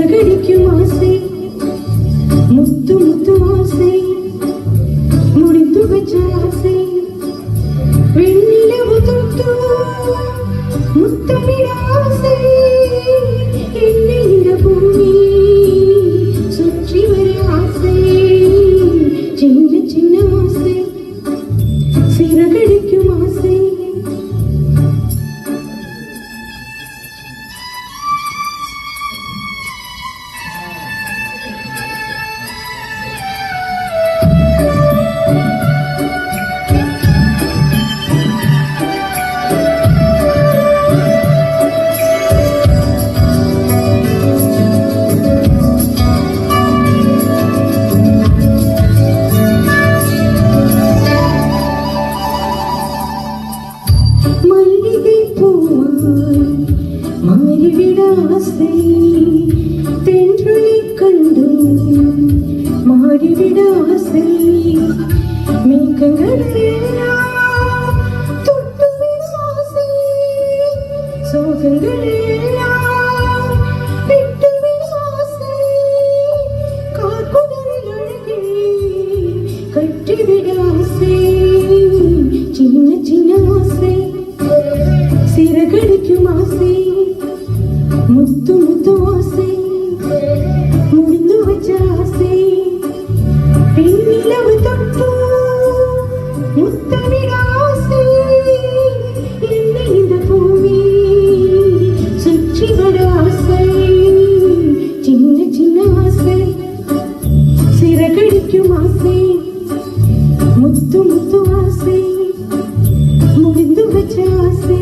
சிறகடிக்கும் ஆசை முத்து முத்து ஆசை முடித்து வச்ச ஆசை வெண்ணிலவு தொட்டு முத்தமிட ஆசை என்னை இந்த பூமி சுற்றி வர ஆசை சின்ன சின்ன ஆசை சிறகடிக்கும் ஆசை மாறிவிட ஆசை தென்றலை கண்டு மாறிவிட ஆசை மேகங்கள் எல்லாம் தொட்டுவிட ஆசை சோகங்கள் எல்லாம் விட்டுவிட ஆசை கார்குடல் அழகே கட்டிவிட ஆசை சின்ன சின்ன ஆசை சிறகடிக்கும் ஆசை முத்து முத்து ஆசை முடிந்து வச்ச ஆசை பெண்ணிலவு தொட்டு முத்தமிட ஆசை என்னை இந்த பூமி சுற்றி வர ஆசை சின்ன சின்ன ஆசை சிறகடிக்கும் ஆசை முத்து முத்து ஆசை முடிந்து வச்ச ஆசை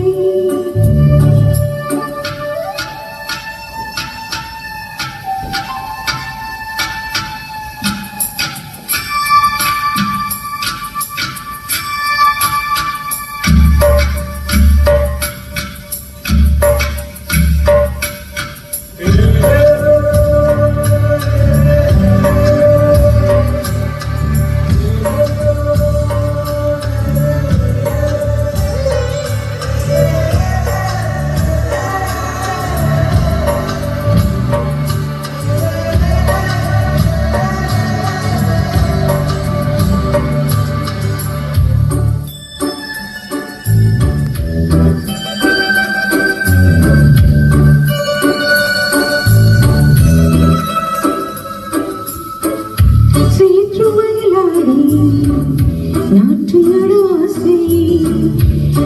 நாட்டு நடாசை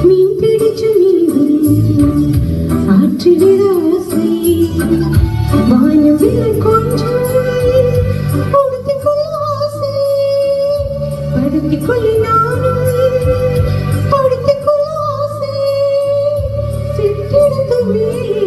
மீன் பிடிச்சு மீதும் ஆற்றிவிட ஆசை வானவில் கொஞ்சம் படுத்திக்கொள்ள ஆசை படுத்திக்கொள்ள நானும் படுத்திக்கொள்ள ஆசை சிற்றெடுத்து மேலே